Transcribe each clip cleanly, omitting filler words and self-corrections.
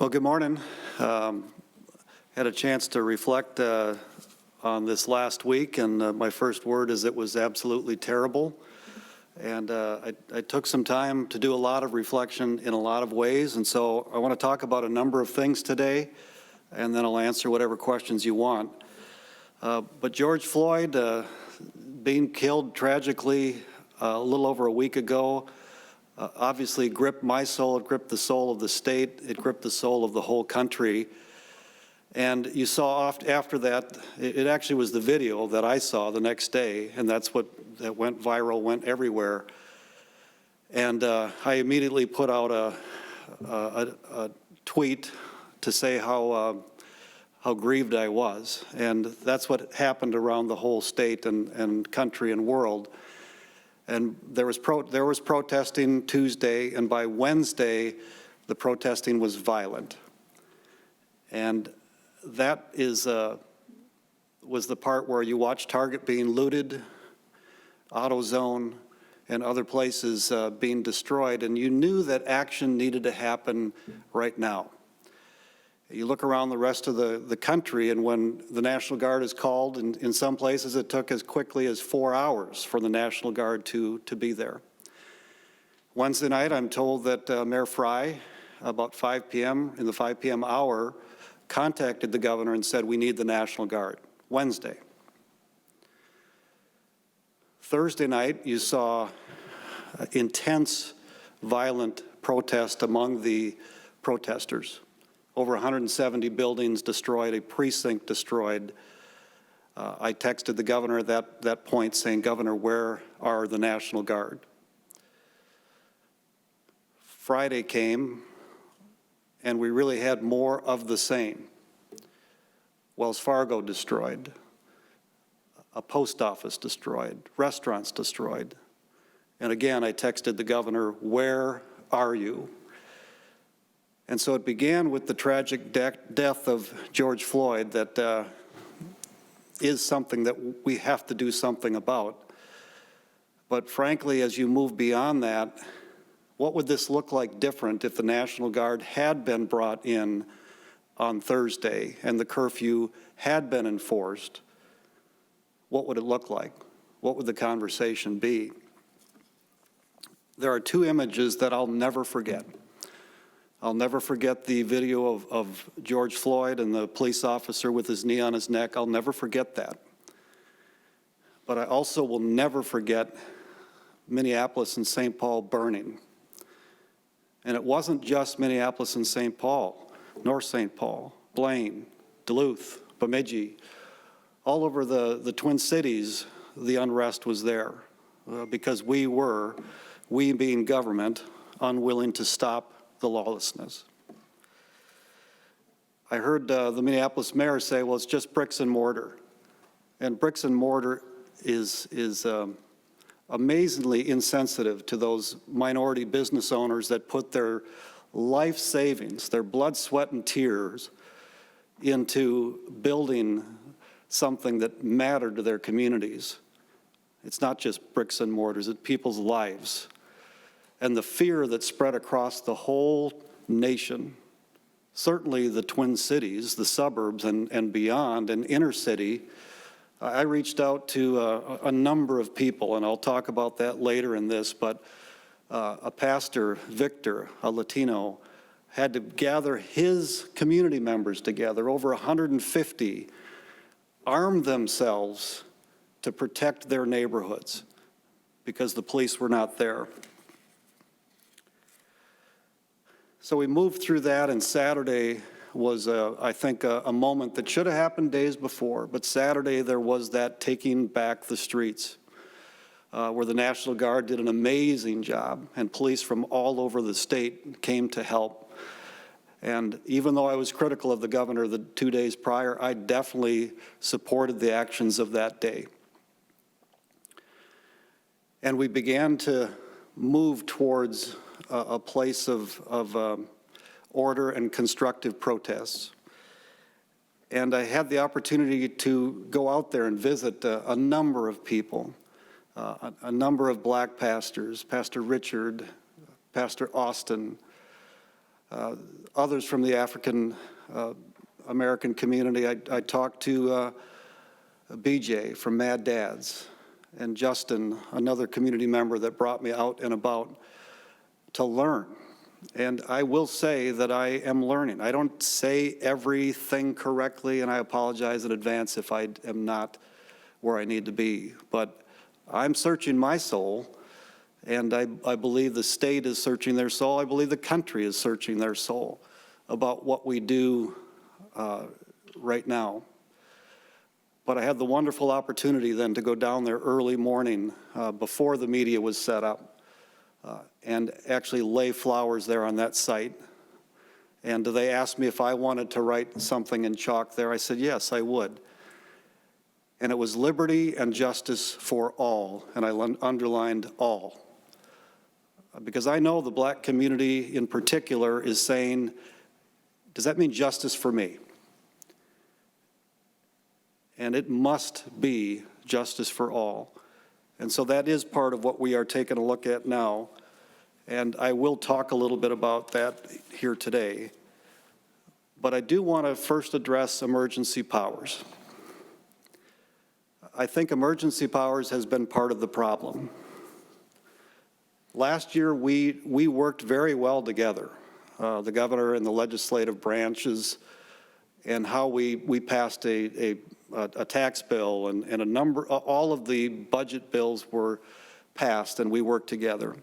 Well, good morning. Had a chance to reflect on this last week, and my first word is it was absolutely terrible. And I took some time to do a lot of reflection in a lot of ways, and so I want to talk about a number of things today, and then I'll answer whatever questions you want. But George Floyd being killed tragically a little over a week ago obviously gripped my soul, it gripped the soul of the state, it gripped the soul of the whole country. And you saw after that, it actually was the video that I saw the next day, and that went viral, went everywhere. And I immediately put out a tweet to say how grieved I was. And that's what happened around the whole state and country and world. And there was protesting Tuesday, and by Wednesday, the protesting was violent. And that was the part where you watched Target being looted, AutoZone, and other places being destroyed, and you knew that action needed to happen right now. You look around the rest of the country, and when the National Guard is called, and in some places it took as quickly as 4 hours for the National Guard to be there. Wednesday night, I'm told that Mayor Frey, about 5 p.m., in the 5 p.m. hour, contacted the governor and said, we need the National Guard. Wednesday. Thursday night, you saw intense, violent protest among the protesters. Over 170 buildings destroyed, a precinct destroyed. I texted the governor at that point saying, Governor, where are the National Guard? Friday came, and we really had more of the same. Wells Fargo destroyed, a post office destroyed, restaurants destroyed. And again, I texted the governor, where are you? And so it began with the tragic death of George Floyd that is something that we have to do something about. But frankly, as you move beyond that, what would this look like different if the National Guard had been brought in on Thursday and the curfew had been enforced? What would it look like? What would the conversation be? There are two images that I'll never forget. I'll never forget the video of George Floyd and the police officer with his knee on his neck. I'll never forget that. But I also will never forget Minneapolis and St. Paul burning. And it wasn't just Minneapolis and St. Paul, North St. Paul, Blaine, Duluth, Bemidji. All over the Twin Cities, the unrest was there because we being government, unwilling to stop the lawlessness. I heard the Minneapolis mayor say, well, it's just bricks and mortar. And bricks and mortar is amazingly insensitive to those minority business owners that put their life savings, their blood, sweat, and tears into building something that mattered to their communities. It's not just bricks and mortars, it's people's lives. And the fear that spread across the whole nation, certainly the Twin Cities, the suburbs and beyond, and inner city. I reached out to a number of people, and I'll talk about that later in this, but a pastor, Victor, a Latino, had to gather his community members together, over 150, arm themselves to protect their neighborhoods because the police were not there. So we moved through that, and Saturday was, I think, a moment that should have happened days before, but Saturday there was that taking back the streets, where the National Guard did an amazing job, and police from all over the state came to help. And even though I was critical of the governor the 2 days prior, I definitely supported the actions of that day. And we began to move towards a place of order and constructive protests. And I had the opportunity to go out there and visit a number of people, a number of black pastors, Pastor Richard, Pastor Austin, others from the African American community. I talked to BJ from Mad Dads, and Justin, another community member that brought me out and about to learn. And I will say that I am learning. I don't say everything correctly, and I apologize in advance if I am not where I need to be. But I'm searching my soul, and I believe the state is searching their soul. I believe the country is searching their soul about what we do right now. But I had the wonderful opportunity then to go down there early morning before the media was set up and actually lay flowers there on that site. And they asked me if I wanted to write something in chalk there. I said, yes, I would. And it was liberty and justice for all, and I underlined all. Because I know the black community in particular is saying, does that mean justice for me? And it must be justice for all. And so that is part of what we are taking a look at now. And I will talk a little bit about that here today. But I do want to first address emergency powers. I think emergency powers has been part of the problem. Last year, we worked very well together, the governor and the legislative branches, and how we passed a tax bill and a number, all of the budget bills were passed and we worked together.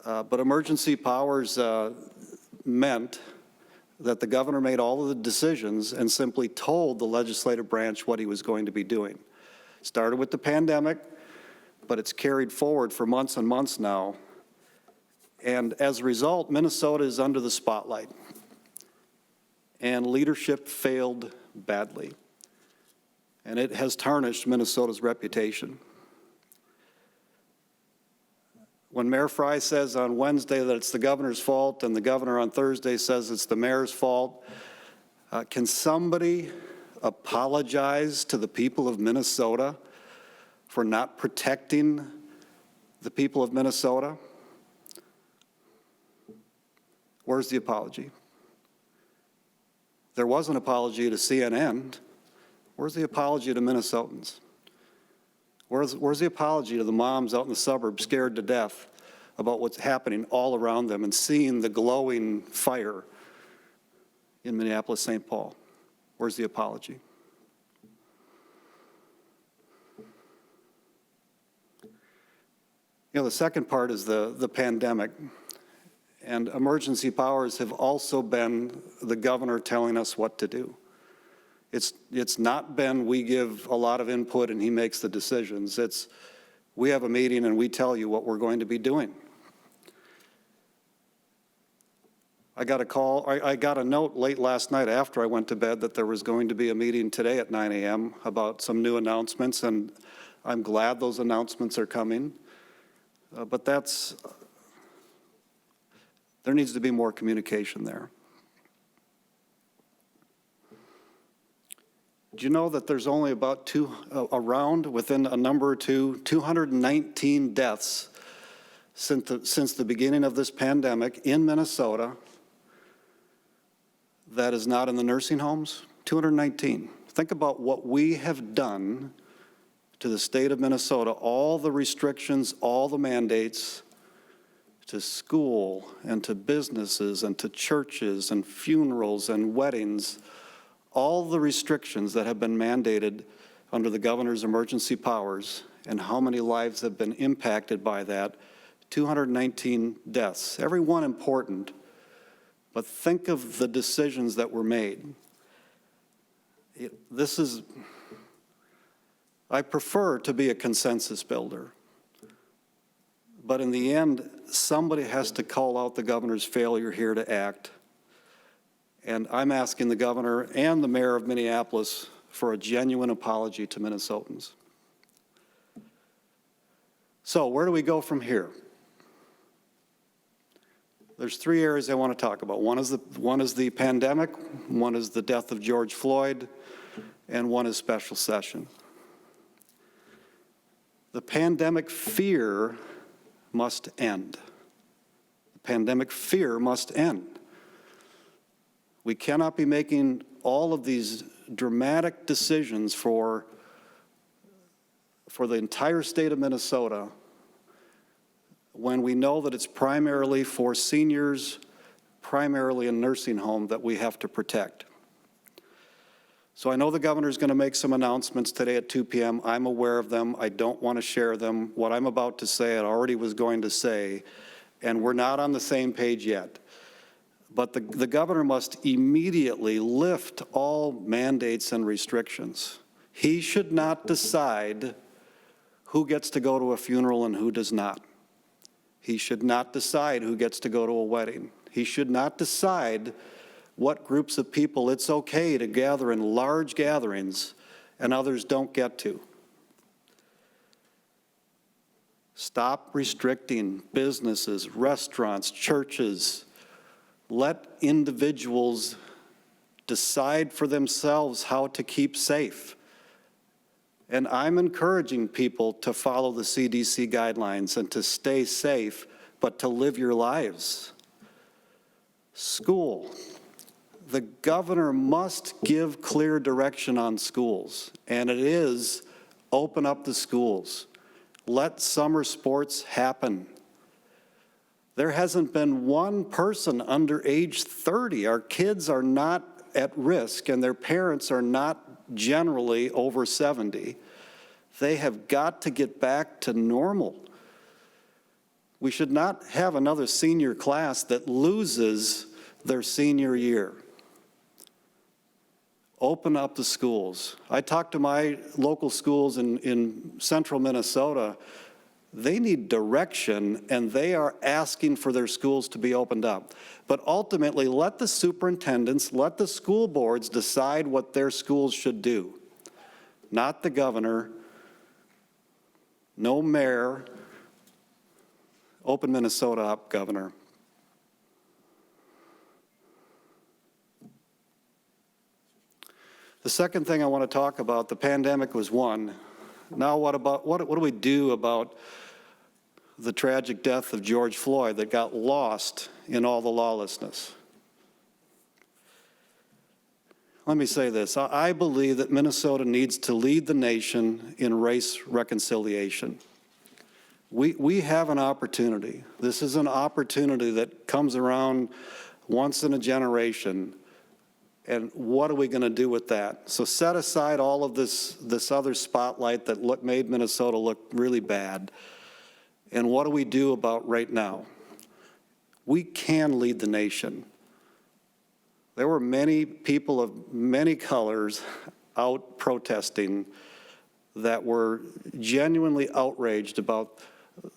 But emergency powers meant that the governor made all of the decisions and simply told the legislative branch what he was going to be doing. Started with the pandemic, but it's carried forward for months and months now. And as a result, Minnesota is under the spotlight. And leadership failed badly. And it has tarnished Minnesota's reputation. When Mayor Frey says on Wednesday that it's the governor's fault and the governor on Thursday says it's the mayor's fault, can somebody apologize to the people of Minnesota for not protecting the people of Minnesota? Where's the apology? There was an apology to CNN. Where's the apology to Minnesotans? Where's the apology to the moms out in the suburbs scared to death about what's happening all around them and seeing the glowing fire in Minneapolis, St. Paul? Where's the apology? You know, the second part is the pandemic. And emergency powers have also been the governor telling us what to do. It's not been we give a lot of input and he makes the decisions. It's we have a meeting and we tell you what we're going to be doing. I got a call, I got a note late last night after I went to bed that there was going to be a meeting today at 9 a.m. about some new announcements, and I'm glad those announcements are coming. But there needs to be more communication there. Do you know that there's only about around within a number or two, 219 deaths since the beginning of this pandemic in Minnesota that is not in the nursing homes? 219. Think about what we have done to the state of Minnesota, all the restrictions, all the mandates to school and to businesses and to churches and funerals and weddings, all the restrictions that have been mandated under the governor's emergency powers, and how many lives have been impacted by that. 219 deaths, every one important, but think of the decisions that were made. I prefer to be a consensus builder, but in the end, somebody has to call out the governor's failure here to act. And I'm asking the governor and the mayor of Minneapolis for a genuine apology to Minnesotans. So where do we go from here? There's three areas I want to talk about. One is the pandemic, one is the death of George Floyd, and one is special session. The pandemic fear must end. The pandemic fear must end. We cannot be making all of these dramatic decisions for the entire state of Minnesota when we know that it's primarily for seniors, primarily in nursing home, that we have to protect. So I know the governor's going to make some announcements today at 2 p.m. I'm aware of them. I don't want to share them. What I'm about to say, I already was going to say, and we're not on the same page yet. But the governor must immediately lift all mandates and restrictions. He should not decide who gets to go to a funeral and who does not. He should not decide who gets to go to a wedding. He should not decide what groups of people it's okay to gather in large gatherings and others don't get to. Stop restricting businesses, restaurants, churches. Let individuals decide for themselves how to keep safe. And I'm encouraging people to follow the CDC guidelines and to stay safe, but to live your lives. School. The governor must give clear direction on schools, and it is open up the schools. Let summer sports happen. There hasn't been one person under age 30. Our kids are not at risk, and their parents are not generally over 70. They have got to get back to normal. We should not have another senior class that loses their senior year. Open up the schools. I talked to my local schools in central Minnesota. They need direction, and they are asking for their schools to be opened up. But ultimately, let the superintendents, let the school boards decide what their schools should do. Not the governor, no mayor. Open Minnesota up, Governor. The second thing I want to talk about, the pandemic was one. Now what do we do about the tragic death of George Floyd that got lost in all the lawlessness? Let me say this. I believe that Minnesota needs to lead the nation in race reconciliation. We have an opportunity. This is an opportunity that comes around once in a generation. And what are we going to do with that? So set aside all of this other spotlight that made Minnesota look really bad. And what do we do about right now? We can lead the nation. There were many people of many colors out protesting that were genuinely outraged about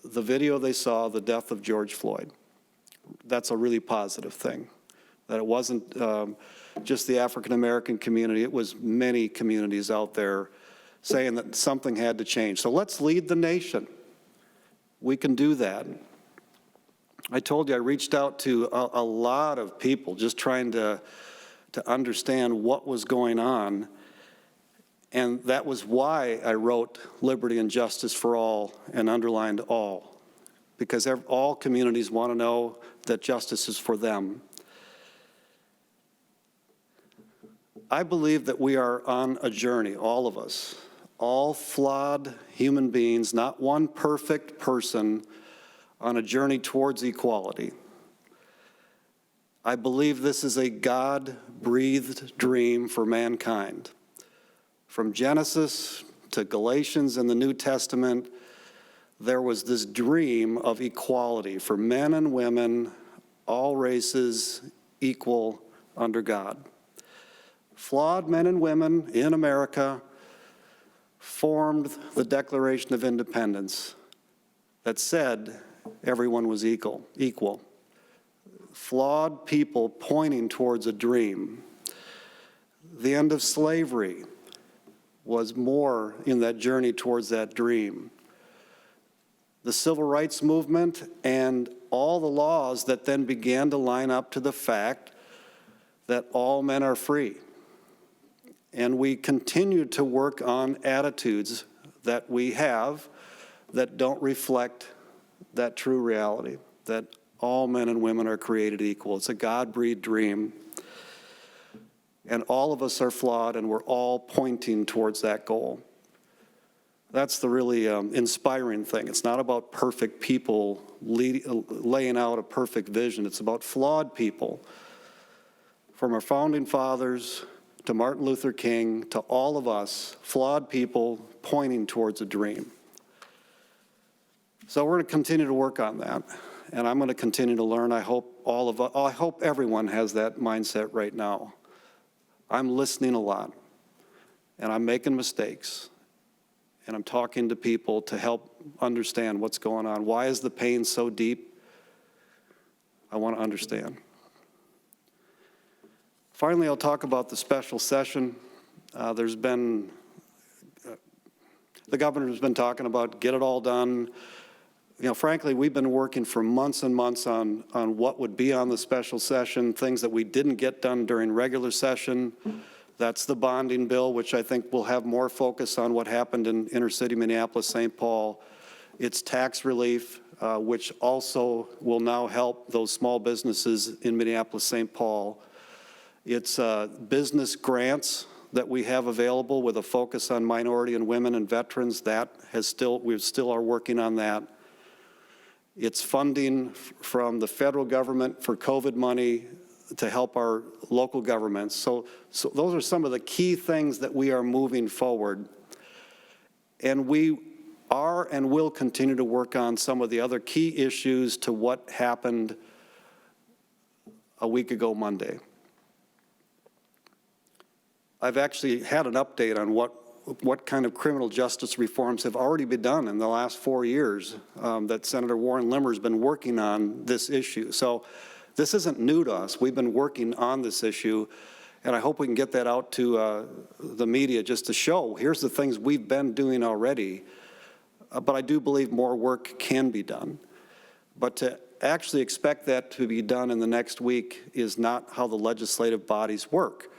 the video they saw, the death of George Floyd. That's a really positive thing, that it wasn't just the African-American community, it was many communities out there saying that something had to change. So let's lead the nation. We can do that. I told you I reached out to a lot of people just trying to understand what was going on. And that was why I wrote Liberty and Justice for All and underlined all, because all communities want to know that justice is for them. I believe that we are on a journey, all of us, all flawed human beings, not one perfect person, on a journey towards equality. I believe this is a God-breathed dream for mankind. From Genesis to Galatians in the New Testament, there was this dream of equality for men and women, all races, equal under God. Flawed men and women in America formed the Declaration of Independence that said everyone was equal. Flawed people pointing towards a dream. The end of slavery was more in that journey towards that dream. The Civil Rights Movement and all the laws that then began to line up to the fact that all men are free. And we continue to work on attitudes that we have that don't reflect that true reality, that all men and women are created equal. It's a God-breathed dream. and all of us are flawed, and we're all pointing towards that goal. That's the really inspiring thing. It's not about perfect people laying out a perfect vision. It's about flawed people. From our founding fathers to Martin Luther King to all of us, flawed people pointing towards a dream. So we're going to continue to work on that, and I'm going to continue to learn. I hope everyone has that mindset right now. I'm listening a lot, and I'm making mistakes, and I'm talking to people to help understand what's going on. Why is the pain so deep? I want to understand. Finally, I'll talk about the special session. The governor's been talking about get it all done. You know, frankly, we've been working for months and months on what would be on the special session, things that we didn't get done during regular session. That's the bonding bill, which I think will have more focus on what happened in inner-city Minneapolis, St. Paul. It's tax relief, which also will now help those small businesses in Minneapolis, St. Paul. It's business grants that we have available with a focus on minority and women and veterans. We still are working on that. It's funding from the federal government for COVID money to help our local governments. So those are some of the key things that we are moving forward. And we are and will continue to work on some of the other key issues to what happened a week ago Monday. I've actually had an update on what kind of criminal justice reforms have already been done in the last 4 years that Senator Warren Limmer has been working on this issue. So this isn't new to us. We've been working on this issue, and I hope we can get that out to the media just to show, here's the things we've been doing already, but I do believe more work can be done. But to actually expect that to be done in the next week is not how the legislative bodies work.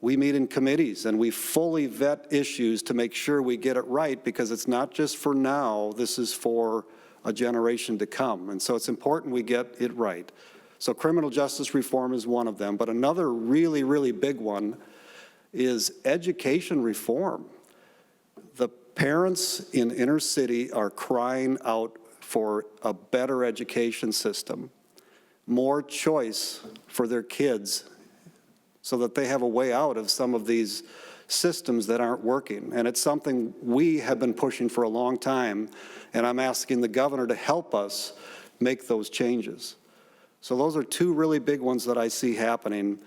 We meet in committees and we fully vet issues to make sure we get it right, because it's not just for now, this is for a generation to come. And so it's important we get it right. So criminal justice reform is one of them, but another really, really big one is education reform. The parents in inner city are crying out for a better education system, more choice for their kids, so that they have a way out of some of these systems that aren't working. And it's something we have been pushing for a long time, and I'm asking the governor to help us make those changes. So those are two really big ones that I see happening,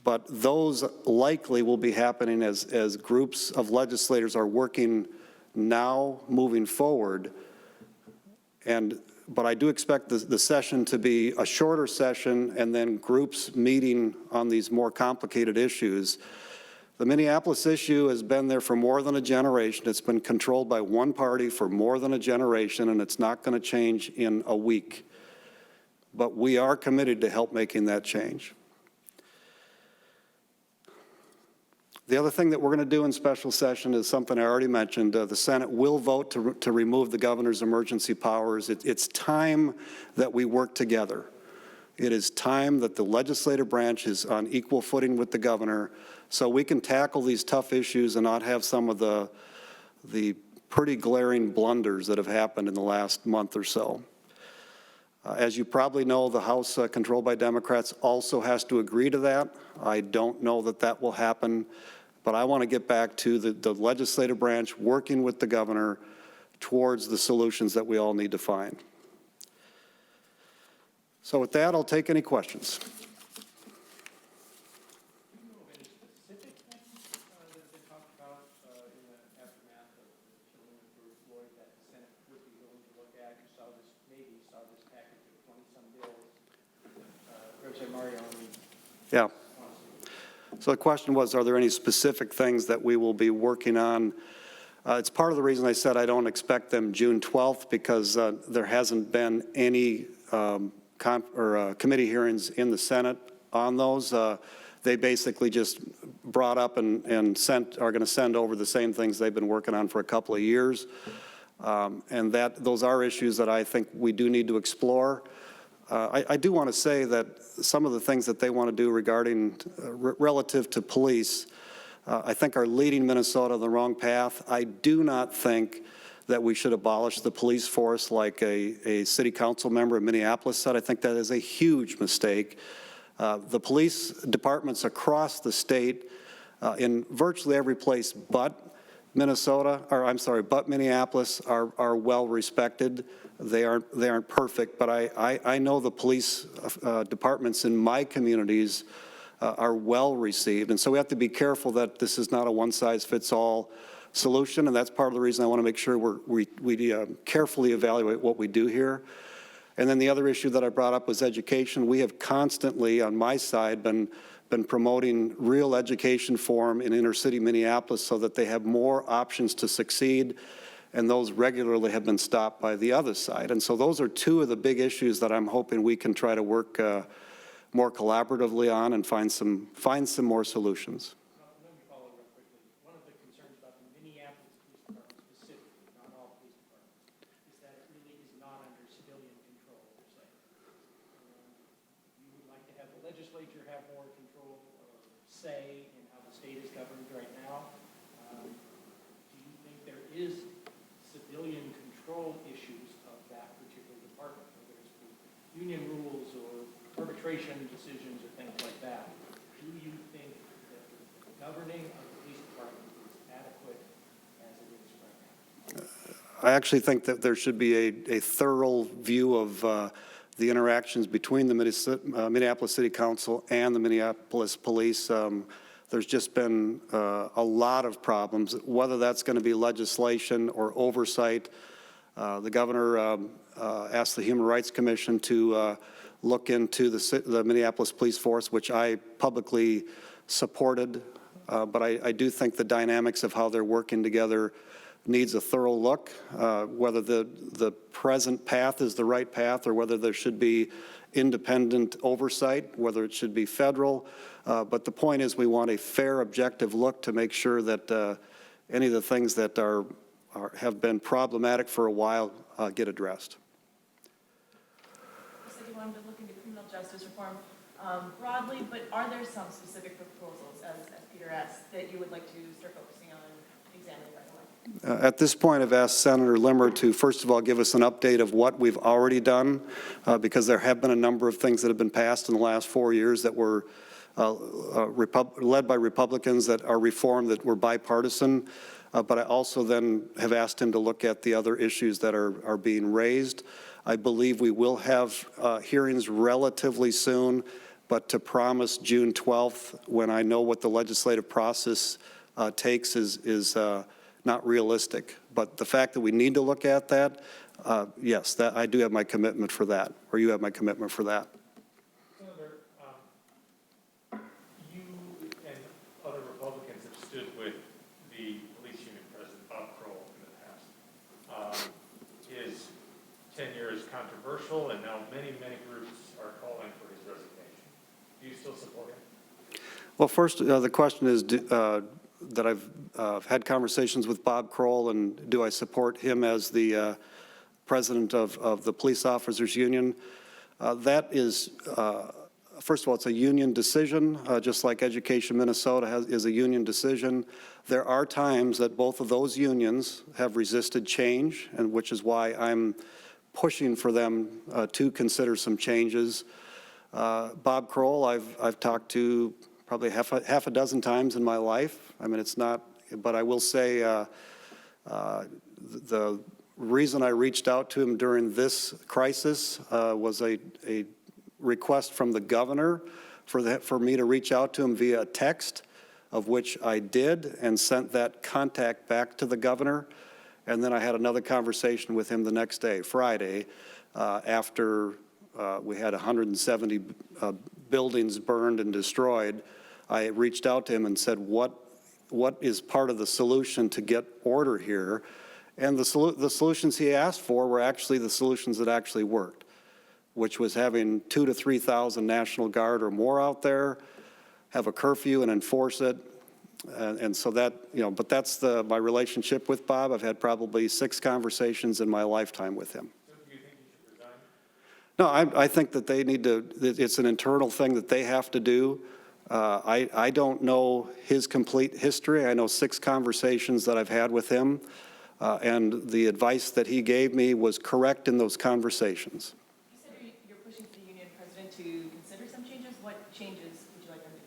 but those likely will be happening as groups of legislators are working now moving forward. But I do expect the session to be a shorter session and then groups meeting on these more complicated issues. The Minneapolis issue has been there for more than a generation. It's been controlled by one party for more than a generation, and it's not going to change in a week. But we are committed to help making that change. The other thing that we're going to do in special session is something I already mentioned. The Senate will vote to remove the governor's emergency powers. It's time that we work together. It is time that the legislative branch is on equal footing with the governor so we can tackle these tough issues and not have some of the pretty glaring blunders that have happened in the last month or so. As you probably know, the House controlled by Democrats also has to agree to that. I don't know that that will happen, but I want to get back to the legislative branch working with the governor towards the solutions that we all need to find. So with that, I'll take any questions. Yeah. So the question was, are there any specific things that we will be working on? It's part of the reason I said I don't expect them June 12th, because there hasn't been any committee hearings in the Senate on those. They basically just brought up and are going to send over the same things they've been working on for a couple of years. And those are issues that I think we do need to explore. I do want to say that some of the things that they want to do regarding, relative to police, I think are leading Minnesota on the wrong path. I do not think that we should abolish the police force like a city council member in Minneapolis said. I think that is a huge mistake. The police departments across the state, in virtually every place but Minneapolis, are well respected. They aren't perfect, but I know the police departments in my communities are well received, and so we have to be careful that this is not a one-size-fits-all solution, and that's part of the reason I want to make sure we carefully evaluate what we do here. And then the other issue that I brought up was education. We have constantly, on my side, been promoting real education for them in inner-city Minneapolis so that they have more options to succeed, and those regularly have been stopped by the other side. And so those are two of the big issues that I'm hoping we can try to work more collaboratively on and find some more solutions. Let me follow real quickly. One of the concerns about the Minneapolis Police Department specifically, not all police departments, is that it really is not under civilian control per se. You would like to have the legislature have more control or say in how the state is governed right now. Do you think there is civilian control issues of that particular department, whether it's union rules or arbitration decisions or things like that? Do you think that the governing of the police department is adequate as it is right now? I actually think that there should be a thorough view of the interactions between the Minneapolis City Council and the Minneapolis Police. There's just been a lot of problems, whether that's going to be legislation or oversight. The governor asked the Human Rights Commission to look into the Minneapolis Police Force, which I publicly supported, but I do think the dynamics of how they're working together needs a thorough look, whether the present path is the right path or whether there should be independent oversight, whether it should be federal. But the point is we want a fair, objective look to make sure that any of the things that have been problematic for a while get addressed. You said you wanted to look into criminal justice reform broadly, but are there some specific proposals, as Peter asked, that you would like to start focusing on examining right away? At this point, I've asked Senator Limmer to, first of all, give us an update of what we've already done, because there have been a number of things that have been passed in the last 4 years that were led by Republicans that are reform that were bipartisan. But I also then have asked him to look at the other issues that are being raised. I believe we will have hearings relatively soon, but to promise June 12th, when I know what the legislative process takes, is not realistic. But the fact that we need to look at that, yes, that I do have my commitment for that, or you have my commitment for that. Senator, you and other Republicans have stood with the police union president, Bob Kroll, in the past. His tenure is controversial, and now many groups are calling for his resignation. Do you still support him? Well, first, the question is that I've had conversations with Bob Kroll, and do I support him as the president of the Police Officers Union? That is, first of all, it's a union decision, just like Education Minnesota is a union decision. There are times that both of those unions have resisted change, and which is why I'm pushing for them to consider some changes. Bob Kroll, I've talked to probably half a dozen times in my life. I mean, it's not, but I will say the reason I reached out to him during this crisis was a request from the governor for me to reach out to him via text, of which I did and sent that contact back to the governor. And then I had another conversation with him the next day, Friday, after we had 170 buildings burned and destroyed. I reached out to him and said, what is part of the solution to get order here? And the solutions he asked for were actually the solutions that actually worked, which was having 2,000 to 3,000 National Guard or more out there, have a curfew and enforce it. And so that, but that's my relationship with Bob. I've had probably 6 conversations in my lifetime with him. So do you think he should No, I think that they need to, it's an internal thing that they have to do. I don't know his complete history. I know 6 conversations that I've had with him, and the advice that he gave me was correct in those conversations. You said you're pushing for the union president to consider some changes. What changes would you like them to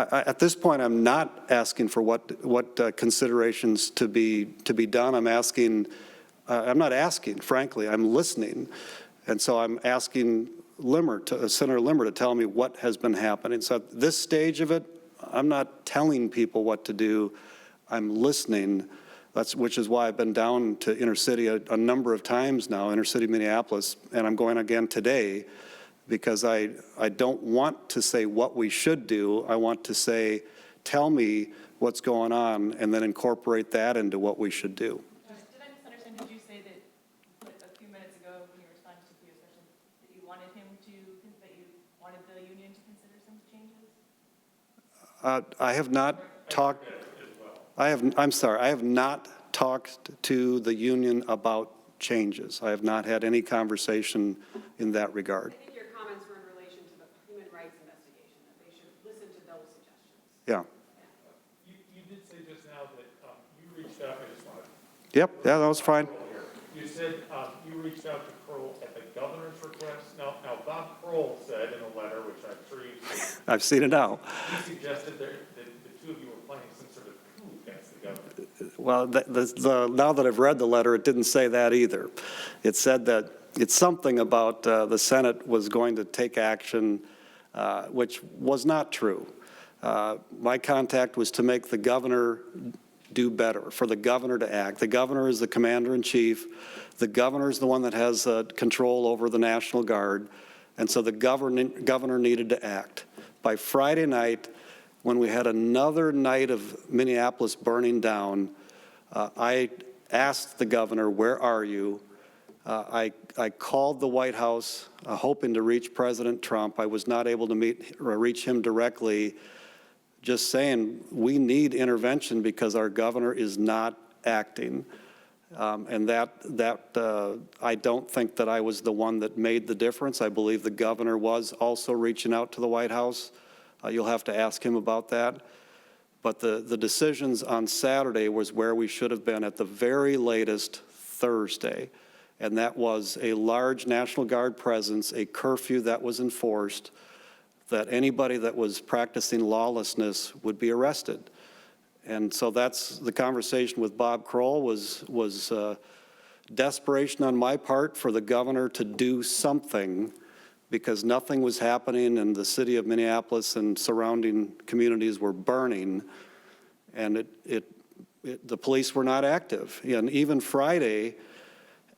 consider? At this point, I'm not asking for what considerations to be done. I'm not asking, frankly, I'm listening. And so I'm asking Senator Limmer to tell me what has been happening. So at this stage of it, I'm not telling people what to do. I'm listening. Which is why I've been down to Intercity a number of times now, Intercity Minneapolis, and I'm going again today because I don't want to say what we should do. I want to say, tell me what's going on, and then incorporate that into what we should do. Did I misunderstand? Did you say that a few minutes ago when you responded to Peter's question that you wanted the union to consider some changes? I have not talked. I'm sorry, I have not talked to the union about changes. I have not had any conversation in that regard. I think your comments were in relation to the human rights investigation, that they should listen to those suggestions. Yeah. You did say just now that you reached out, I just wanted. Yep, yeah, that was fine. You said you reached out to Kroll at the governor's request. Now Bob Kroll said in a letter, which I'm sure you've seen, I've seen it now. he suggested that the two of you were planning some sort of coup against the governor. Well, now that I've read the letter, it didn't say that either. It said that it's something about the Senate was going to take action, which was not true. My contact was to make the governor do better, for the governor to act. The governor is the commander-in-chief. The governor is the one that has control over the National Guard, and so the governor needed to act. By Friday night, when we had another night of Minneapolis burning down, I asked the governor, where are you? I called the White House hoping to reach President Trump. I was not able to reach him directly, just saying we need intervention because our governor is not acting. And I don't think that I was the one that made the difference. I believe the governor was also reaching out to the White House. You'll have to ask him about that. But the decisions on Saturday was where we should have been at the very latest Thursday. And that was a large National Guard presence, a curfew that was enforced, that anybody that was practicing lawlessness would be arrested. And so that's the conversation with Bob Kroll was desperation on my part for the governor to do something because nothing was happening and the city of Minneapolis and surrounding communities were burning, and the police were not active. And even Friday,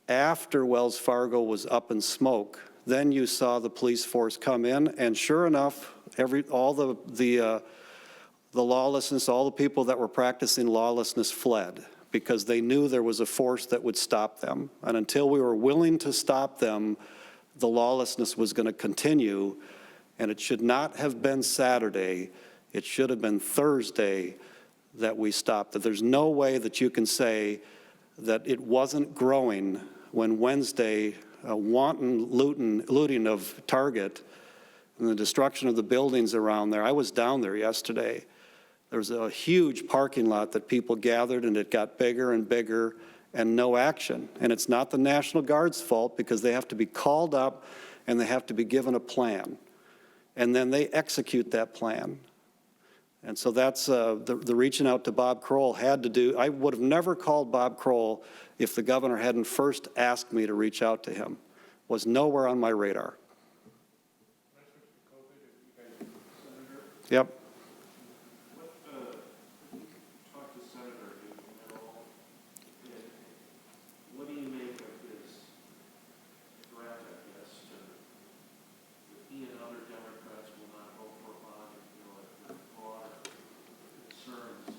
after Wells Fargo was up in smoke, then you saw the police force come in, and sure enough, all the lawlessness, all the people that were practicing lawlessness fled because they knew there was a force that would stop them. And until we were willing to stop them, the lawlessness was going to continue, and it should not have been Saturday. It should have been Thursday that we stopped it. There's no way that you can say that it wasn't growing when Wednesday, wanton looting of Target and the destruction of the buildings around there. I was down there yesterday. There was a huge parking lot that people gathered, and it got bigger and bigger, and no action. And it's not the National Guard's fault because they have to be called up and they have to be given a plan. And then they execute that plan. And so that's the reaching out to Bob Kroll had to do. I would have never called Bob Kroll if the governor hadn't first asked me to reach out to him. Was nowhere on my radar. Yep. Talk to Senator at all. What do you make of his threat, I guess, that he and other Democrats will not vote for a bond if there are broader concerns?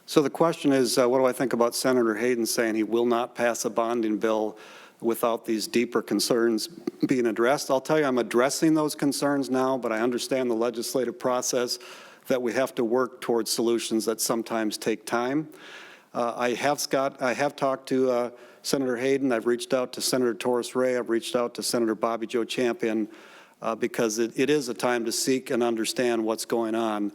So the question is, what do I think about Senator Hayden saying he will not pass a bonding bill without these deeper concerns being addressed? I'll tell you, I'm addressing those concerns now, but I understand the legislative process that we have to work towards solutions that sometimes take time. I have talked to Senator Hayden, I've reached out to Senator Torres Ray, I've reached out to Senator Bobby Joe Champion, because it is a time to seek and understand what's going on.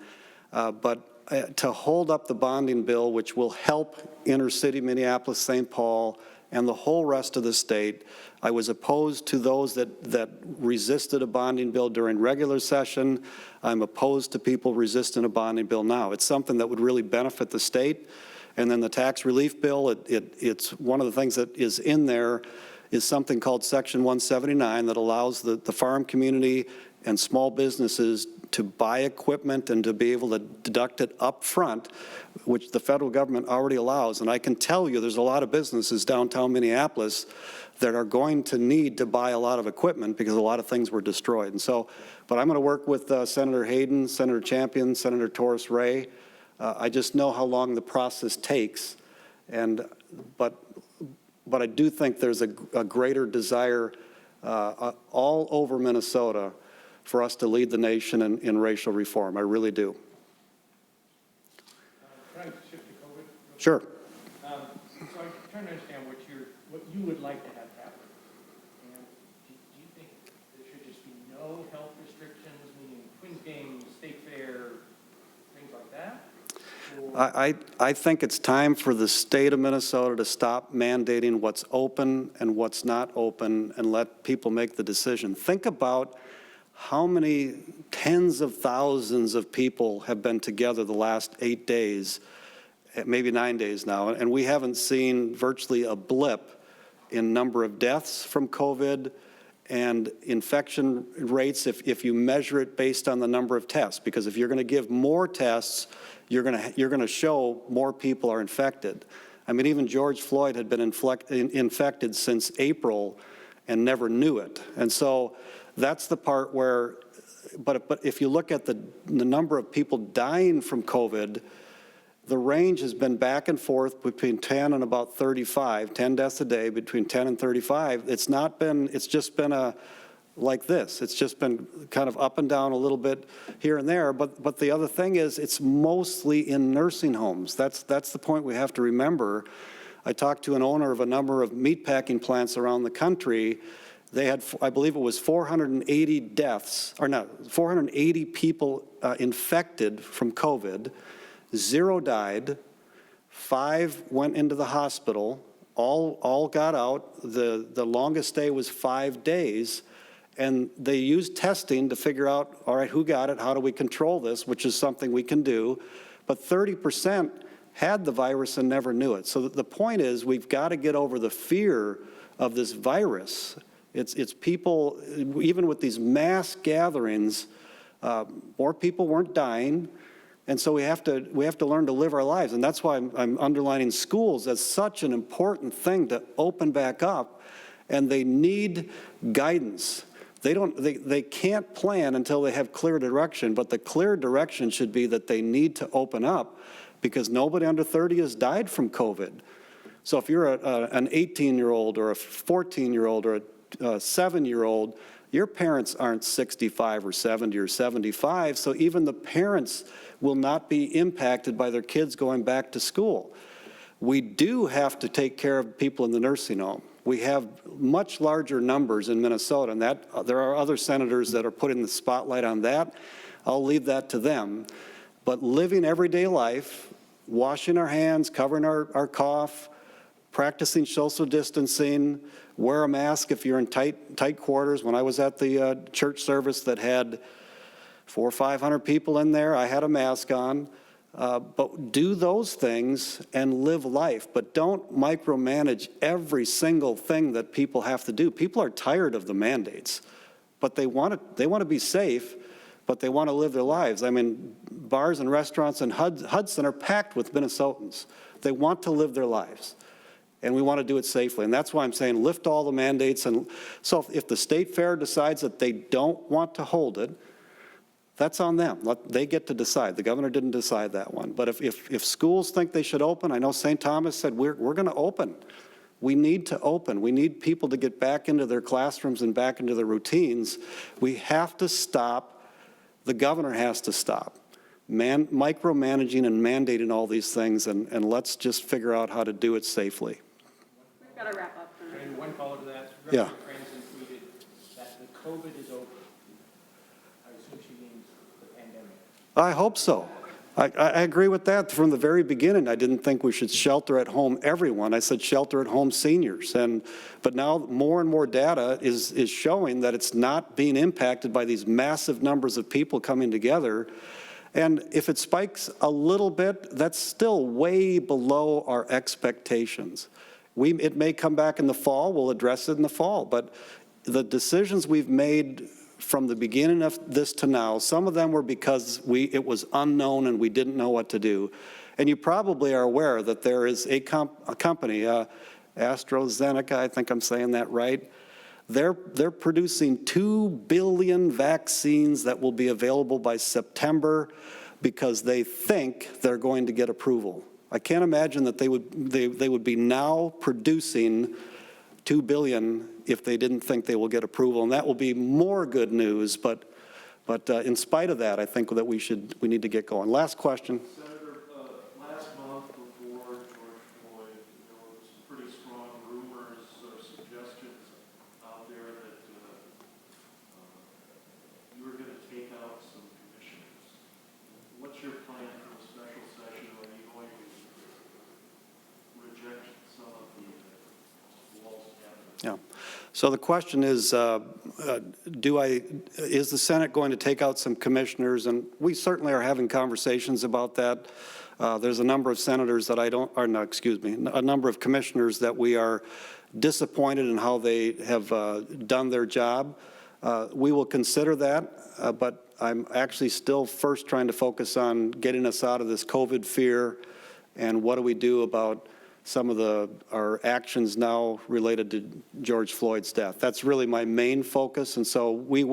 But to hold up the bonding bill, which will help inner city Minneapolis, St. Paul, and the whole rest of the state, I was opposed to those that resisted a bonding bill during regular session. I'm opposed to people resisting a bonding bill now. It's something that would really benefit the state. And then the tax relief bill, it's one of the things that is in there is something called Section 179 that allows the farm community and small businesses to buy equipment and to be able to deduct it up front, which the federal government already allows. And I can tell you there's a lot of businesses downtown Minneapolis that are going to need to buy a lot of equipment because a lot of things were destroyed. And so, but I'm going to work with Senator Hayden, Senator Champion, Senator Torres Ray. I just know how long the process takes, but I do think there's a greater desire all over Minnesota for us to lead the nation in racial reform. I really do. Can I shift to COVID? Sure. So I'm trying to understand what you would like to have happen. And do you think there should just be no health restrictions, meaning Twins games, state fair, things like that? I think it's time for the state of Minnesota to stop mandating what's open and what's not open and let people make the decision. Think about how many tens of thousands of people have been together the last 8 days, maybe 9 days now, and we haven't seen virtually a blip in number of deaths from COVID and infection rates if you measure it based on the number of tests. Because if you're going to give more tests, you're going to show more people are infected. I mean, even George Floyd had been infected since April and never knew it. And so that's the part where, but if you look at the number of people dying from COVID, the range has been back and forth between 10 and about 35, 10 deaths a day, between 10 and 35. It's just been like this. It's just been kind of up and down a little bit here and there. But the other thing is it's mostly in nursing homes. That's the point we have to remember. I talked to an owner of a number of meatpacking plants around the country. They had, I believe it was 480 deaths, or not, 480 people infected from COVID. 0 died, 5 went into the hospital, all got out. The longest stay was 5 days, and they used testing to figure out, all right, who got it, how do we control this, which is something we can do. But 30% had the virus and never knew it. So the point is we've got to get over the fear of this virus. It's people, even with these mass gatherings, more people weren't dying. And so we have to learn to live our lives. And that's why I'm underlining schools as such an important thing to open back up. And they need guidance. They can't plan until they have clear direction, but the clear direction should be that they need to open up because nobody under 30 has died from COVID. So if you're an 18-year-old or a 14-year-old or a 7-year-old, your parents aren't 65 or 70 or 75, so even the parents will not be impacted by their kids going back to school. We do have to take care of people in the nursing home. We have much larger numbers in Minnesota, and there are other senators that are putting the spotlight on that. I'll leave that to them. But living everyday life, washing our hands, covering our cough, practicing social distancing, wear a mask if you're in tight quarters. When I was at the church service that had 400 or 500 people in there, I had a mask on. But do those things and live life. But don't micromanage every single thing that people have to do. People are tired of the mandates, but they want to be safe, but they want to live their lives. I mean, bars and restaurants in Hudson are packed with Minnesotans. They want to live their lives. And we want to do it safely. And that's why I'm saying lift all the mandates. And so if the state fair decides that they don't want to hold it, that's on them. They get to decide. The governor didn't decide that one. But if schools think they should open, I know St. Thomas said we're going to open. We need to open. We need people to get back into their classrooms and back into their routines. We have to stop. The governor has to stop micromanaging and mandating all these things, and let's just figure out how to do it safely. We've Gotta wrap up. And one follow to that. Yeah. Reverend Franzen tweeted that the COVID is over. I assume she means the pandemic. I hope so. I agree with that from the very beginning. I didn't think we should shelter at home everyone. I said shelter at home seniors. But now more and more data is showing that it's not being impacted by these massive numbers of people coming together. And if it spikes a little bit, that's still way below our expectations. It may come back in the fall, we'll address it in the fall, but the decisions we've made from the beginning of this to now, some of them were because it was unknown and we didn't know what to do. And you probably are aware that there is a company, AstraZeneca, I think I'm saying that right, they're producing 2 billion vaccines that will be available by September because they think they're going to get approval. I can't imagine that they would be now producing 2 billion if they didn't think they will get approval, and that will be more good news. But in spite of that, I think that we need to get going. Last question. Senator, last month before George Floyd, there were some pretty strong rumors or suggestions out there that you were going to take out some commissioners. What's your plan for a special session? Are you going to reject some of the false evidence? Yeah. So the question is, is the Senate going to take out some commissioners? And we certainly are having conversations about that. There's a number of senators that a number of commissioners that we are disappointed in how they have done their job. We will consider that, but I'm actually still first trying to focus on getting us out of this COVID fear and what do we do about some of our actions now related to George Floyd's death. That's really my main focus, and so we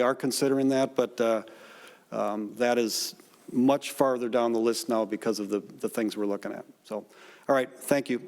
are considering that, but that is much farther down the list now because of the things we're looking at. So, all right, thank you.